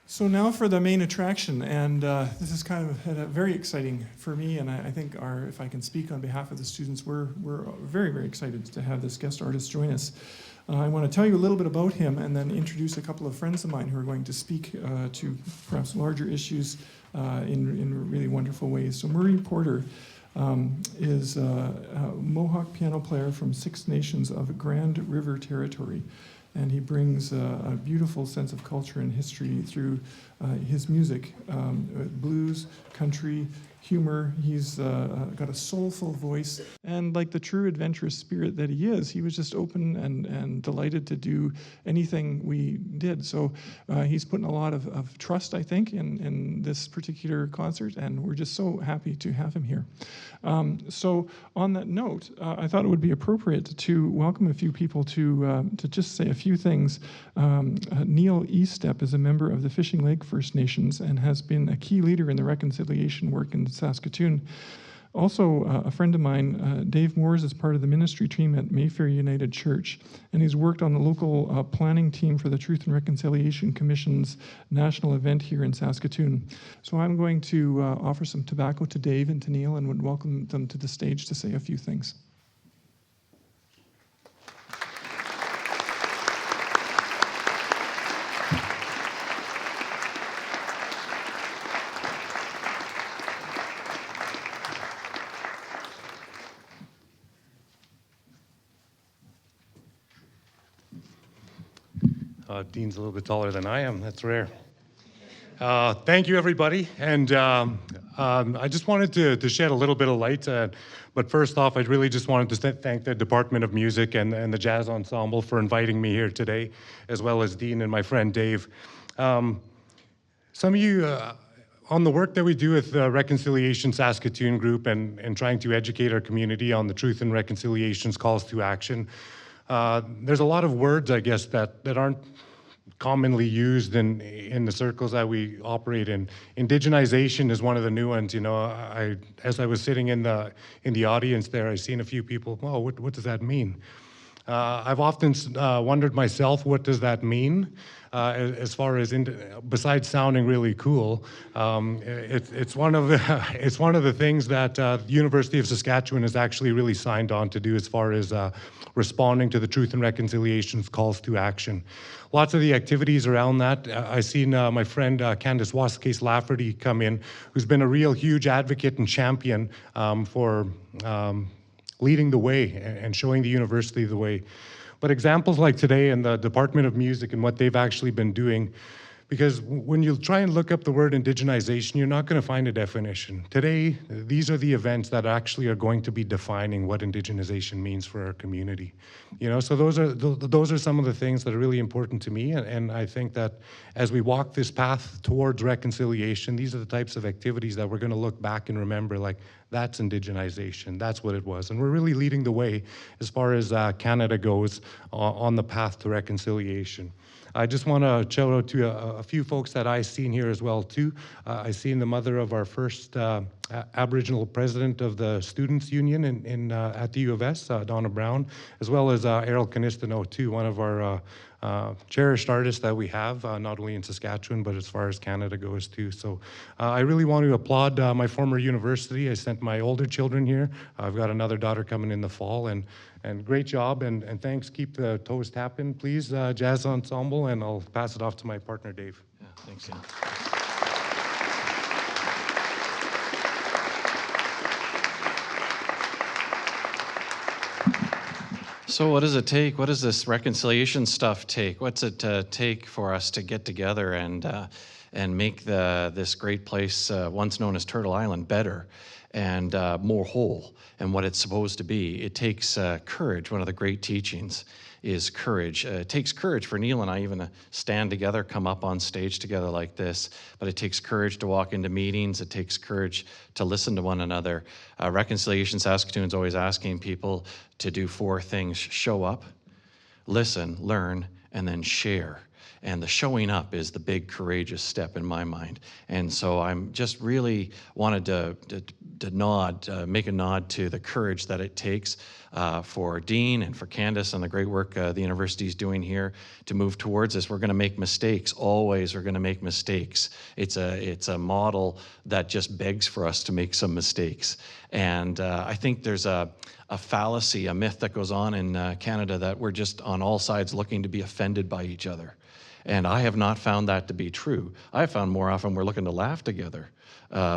So now for the main attraction, and this is kind of very exciting for me, and I think if I can speak on behalf of the students, we're very, very excited to have this guest artist join us. I want to tell you a little bit about him and then introduce a couple of friends of mine who are going to speak to perhaps larger issues in really wonderful ways. So Murray Porter is a Mohawk piano player from Six Nations of Grand River Territory. And he brings a beautiful sense of culture and history through his music, blues, country, humor. He's got a soulful voice. And like the true adventurous spirit that he is, he was just open and delighted to do anything we did. So he's putting a lot of trust, I think, in this particular concert, and we're just so happy to have him here. So on that note, I thought it would be appropriate to welcome a few people to just say a few things. Neil Kewistep is a member of the Fishing Lake First Nations and has been a key leader in the reconciliation work in Saskatoon. Also, a friend of mine, Dave Moores, is part of the ministry team at Mayfair United Church, and he's worked on the local planning team for the Truth and Reconciliation Commission's national event here in Saskatoon. So I'm going to offer some tobacco to Dave and to Neil and would welcome them to the stage to say a few things. Dean's a little bit taller than I am. That's rare. Thank you, everybody. And I just wanted to shed a little bit of light. But first off, I really just wanted to thank the Department of Music and the Jazz Ensemble for inviting me here today, as well as Dean and my friend Dave. Some of you, on the work that we do with the Reconciliation Saskatoon group and trying to educate our community on the Truth and Reconciliation's calls to action, there's a lot of words, I guess, that aren't commonly used in the circles that we operate in. Indigenization is one of the new ones. You know, as I was sitting in the audience there, I seen a few people. Oh, what does that mean? I've often wondered myself, what does that mean? As far as besides sounding really cool, it's one of the things that the University of Saskatchewan has actually really signed on to do as far as responding to the Truth and Reconciliation's calls to action. Lots of the activities around that. I seen my friend Candace Wascase Lafferty come in, who's been a real huge advocate and champion for leading the way and showing the university the way. But examples like today in the Department of Music and what they've actually been doing, because when you try and look up the word indigenization, you're not going to find a definition. Today, these are the events that actually are going to be defining what indigenization means for our community. You know, so those are some of the things that are really important to me, and I think that as we walk this path towards reconciliation, these are the types of activities that we're going to look back and remember, like, that's indigenization, that's what it was. And we're really leading the way as far as Canada goes on the path to reconciliation. I just want to shout out to a few folks that I seen here as well too. I seen the mother of our first Aboriginal president of the Students' Union at the U of S, Donna Brown, as well as Errol Canistano too, one of our cherished artists that we have, not only in Saskatchewan, but as far as Canada goes too. So I really want to applaud my former university. I sent my older children here. I've got another daughter coming in the fall, and great job, and thanks. Keep the toes tapping, please, Jazz Ensemble, and I'll pass it off to my partner, Dave. Yeah, thanks, Ian. So what does it take? What does this reconciliation stuff take? What's it take for us to get together and make this great place, once known as Turtle Island, better and more whole and what it's supposed to be? It takes courage. One of the great teachings is courage. It takes courage for Neil and I even to stand together, come up on stage together like this, but it takes courage to walk into meetings. It takes courage to listen to one another. Reconciliation Saskatoon's always asking people to do 4 things: show up, listen, learn, and then share. And the showing up is the big courageous step in my mind. And so I'm just really wanted to make a nod to the courage that it takes for Dean and for Candace and the great work the university is doing here to move towards this. We're going to make mistakes. Always we're going to make mistakes. It's a model that just begs for us to make some mistakes. And I think there's a fallacy, a myth that goes on in Canada that we're just on all sides looking to be offended by each other. And I have not found that to be true. I found more often we're looking to laugh together,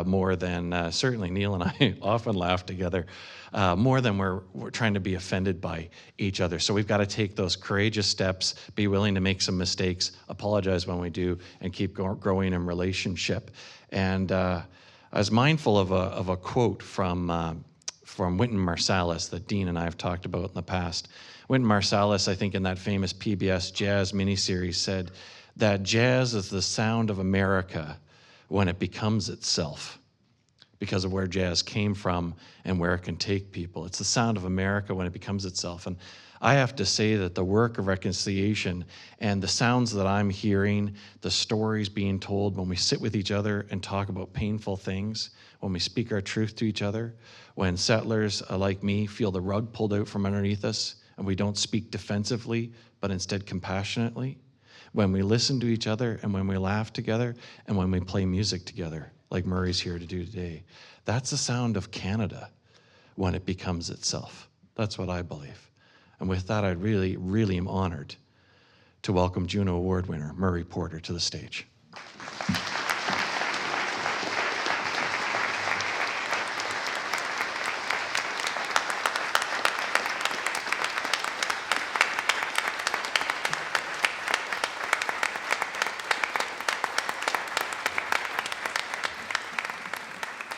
more than, certainly Neil and I often laugh together, more than we're trying to be offended by each other. So we've got to take those courageous steps, be willing to make some mistakes, apologize when we do, and keep growing in relationship. And I was mindful of a quote from Wynton Marsalis that Dean and I have talked about in the past. Wynton Marsalis, I think in that famous PBS jazz miniseries, said that jazz is the sound of America when it becomes itself, because of where jazz came from and where it can take people. It's the sound of America when it becomes itself. And I have to say that the work of reconciliation and the sounds that I'm hearing, the stories being told when we sit with each other and talk about painful things, when we speak our truth to each other, when settlers like me feel the rug pulled out from underneath us and we don't speak defensively, but instead compassionately, when we listen to each other and when we laugh together and when we play music together, like Murray's here to do today. That's the sound of Canada when it becomes itself. That's what I believe. And with that, I really, really am honored to welcome Juno Award winner Murray Porter to the stage.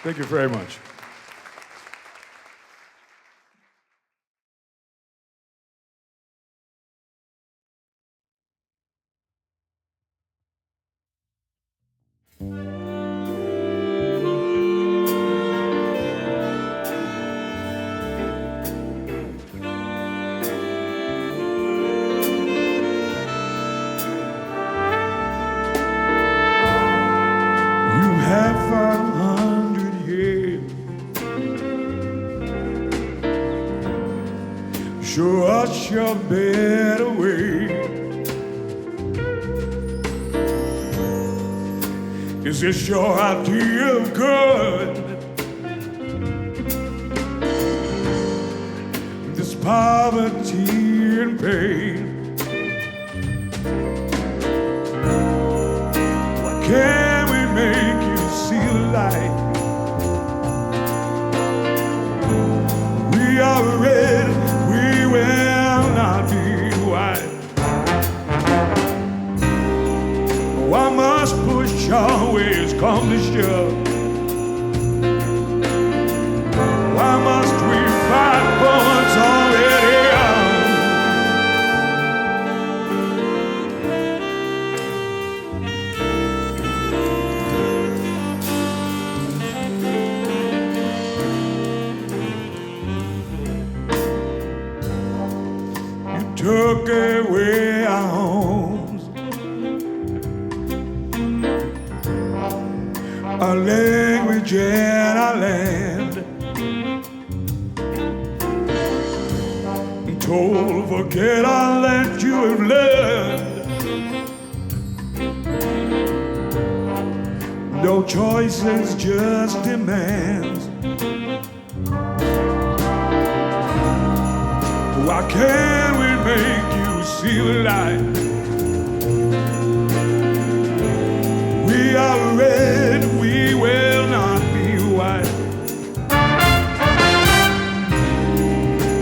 Thank you very much. You have 500 years. Show us your better way. Is this your idea of good? This poverty and pain. Why can't we make you see the light? We are red, we will not be white. Why must push always come to shove? Why must we fight for what's already ours? You took away our homes, our language and our land, and told forget all that you have learned. No choices, just demands. Why can't we make you see the light? We are red, we will not be white.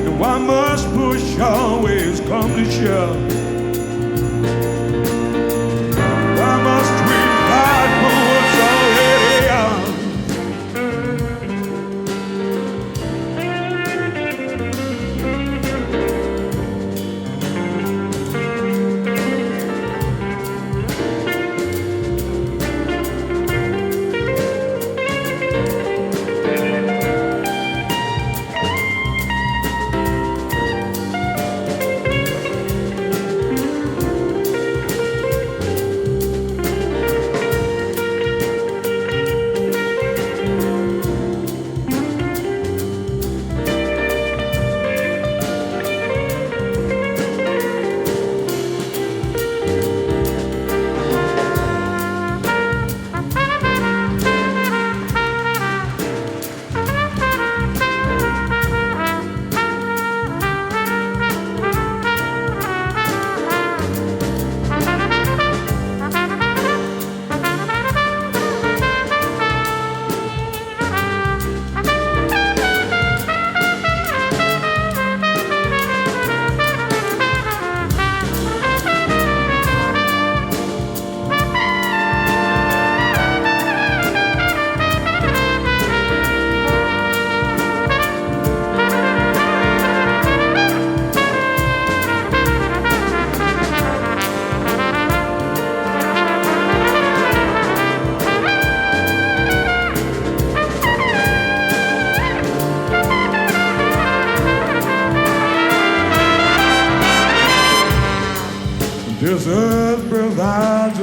And why must push always come to shove? Why must we fight for what's already ours?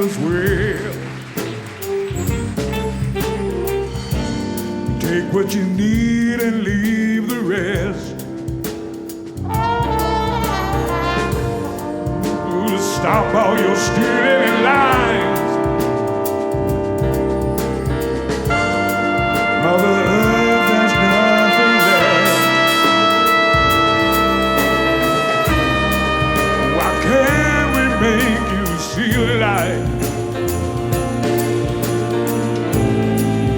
as well. Take what you need and leave the rest. Stop all your stealing and lies. Mother Earth, there's nothing left. Why can't we make you see the light?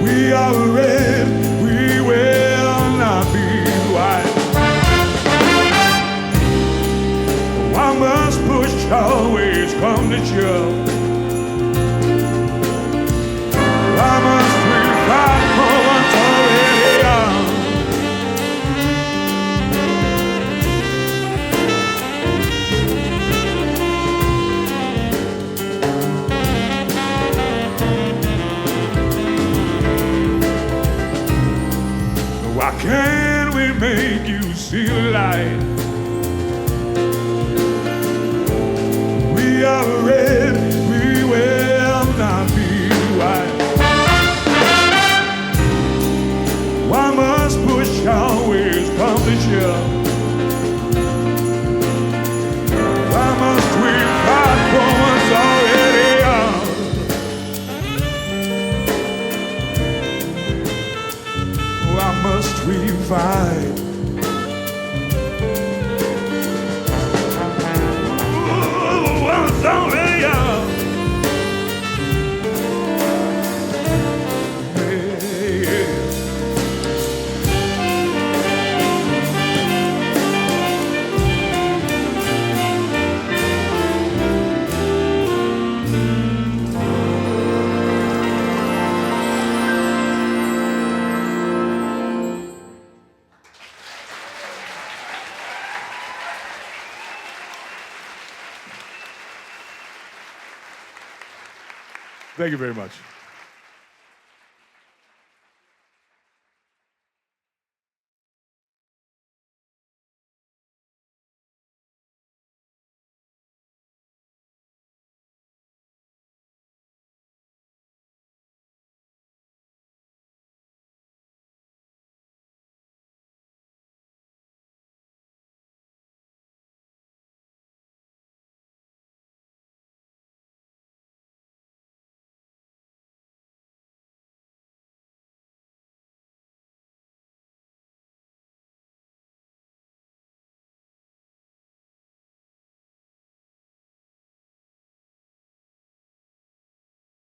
We are red, we will not be white. Why must push always come to shove? Why must we fight for what's already young? Why can't we make you see the light? We are red, we will not be white. Why must push always come to shove? Why must we fight for what's already ours? Why must we fight? What's already ours? Thank you very much.